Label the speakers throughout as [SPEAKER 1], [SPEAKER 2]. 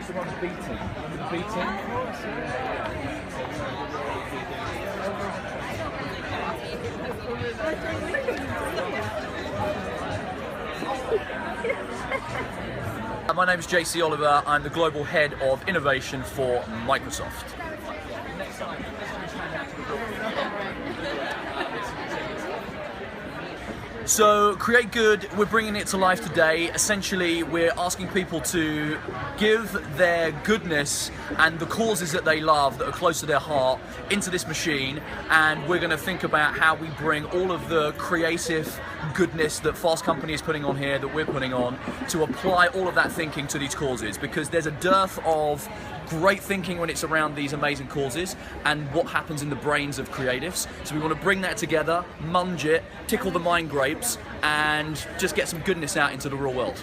[SPEAKER 1] used to run beating. Beating? My name is JC Oliver. I'm the Global Head of Innovation for Microsoft. So, Create Good, we're bringing it to life today. Essentially, we're asking people to give their goodness and the causes that they love, that are close to their heart, into this machine, and we're going to think about how we bring all of the creative goodness that Fast Company is putting on here, that we're putting on, to apply all of that thinking to these causes, because there's a dearth of great thinking when it's around these amazing causes and what happens in the brains of creatives. So we want to bring that together, munge it, tickle the mind grapes, and just get some goodness out into the real world.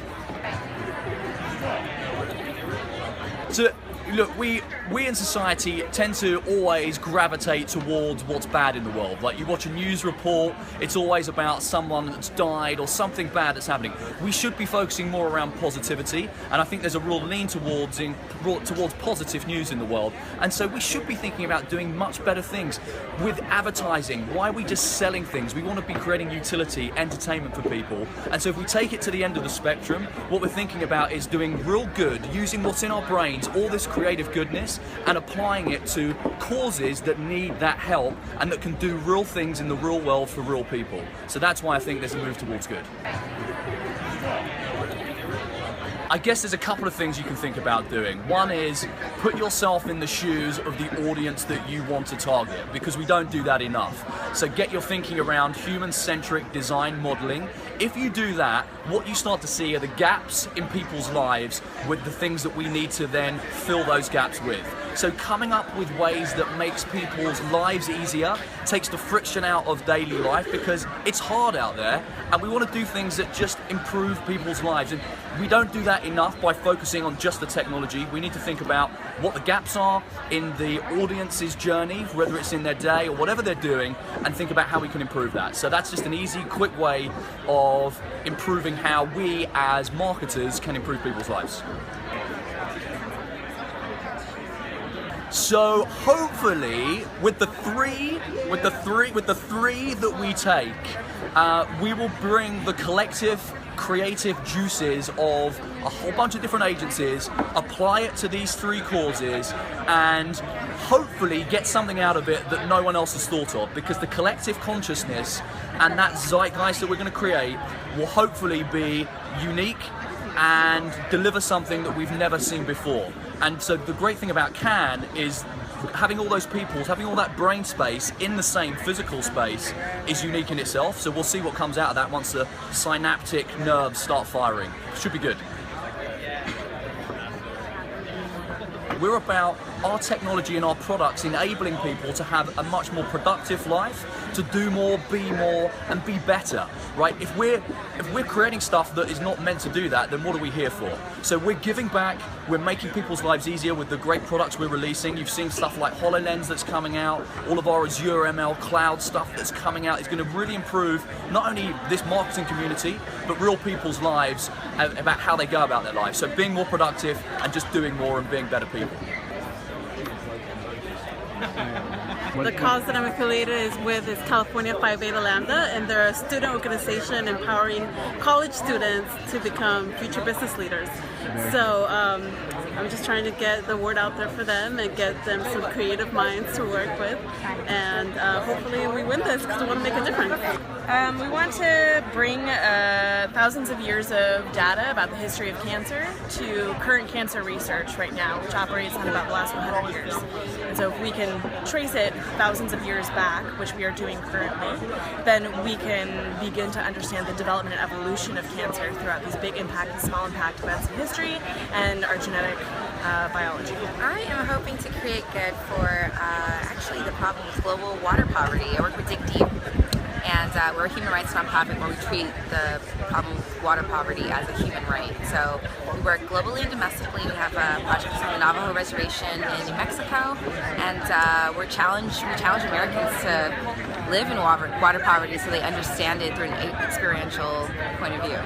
[SPEAKER 1] So look, we in society tend to always gravitate towards what's bad in the world. Like, you watch a news report, it's always about someone that's died or something bad that's happening. We should be focusing more around positivity, and I think there's a real lean towards positive news in the world. And so we should be thinking about doing much better things with advertising. Why are we just selling things? We want to be creating utility, entertainment for people. And so if we take it to the end of the spectrum, what we're thinking about is doing real good, using what's in our brains, all this creative goodness, and applying it to causes that need that help and that can do real things in the real world for real people. So that's why I think there's a move towards good. I guess there's a couple of things you can think about doing. One is put yourself in the shoes of the audience that you want to target, because we don't do that enough. So get your thinking around human-centric design modeling. If you do that, what you start to see are the gaps in people's lives with the things that we need to then fill those gaps with. So coming up with ways that makes people's lives easier, takes the friction out of daily life, because it's hard out there, and we want to do things that just improve people's lives. And we don't do that enough by focusing on just the technology. We need to think about what the gaps are in the audience's journey, whether it's in their day or whatever they're doing, and think about how we can improve that. So that's just an easy, quick way of improving how we as marketers can improve people's lives. So hopefully, with the three that we take, we will bring the collective creative juices of a whole bunch of different agencies, apply it to these three causes, and hopefully get something out of it that no one else has thought of, because the collective consciousness and that zeitgeist that we're going to create will hopefully be unique and deliver something that we've never seen before. And so the great thing about Cannes is having all those people, having all that brain space in the same physical space is unique in itself. So we'll see what comes out of that once the synaptic nerves start firing. Should be good. We're about our technology and our products enabling people to have a much more productive life, to do more, be more, and be better, right? If we're creating stuff that is not meant to do that, then what are we here for? So we're giving back, we're making people's lives easier with the great products we're releasing. You've seen stuff like HoloLens that's coming out, all of our Azure ML cloud stuff that's coming out is going to really improve not only this marketing community, but real people's lives about how they go about their lives. So being more productive and just doing more and being better people.
[SPEAKER 2] The cause that I'm affiliated with is California Phi Beta Lambda, and they're a student organization empowering college students to become future business leaders. So I'm just trying to get the word out there for them and get them some creative minds to work with, and hopefully we win this because we want to make a difference.
[SPEAKER 3] We want to bring thousands of years of data about the history of cancer to current cancer research right now, which operates on about the last 100 years. And so if we can trace it thousands of years back, which we are doing currently, then we can begin to understand the development and evolution of cancer throughout these big impact and small impact events in history and our genetic biology.
[SPEAKER 4] I am hoping to create good for actually the problem with global water poverty. I work with Dig Deep, and we're a human rights nonprofit where we treat the problem with water poverty as a human right. So we work globally and domestically. We have projects on the Navajo Reservation in New Mexico, and we challenge Americans to live in water poverty so they understand it through an experiential point of view.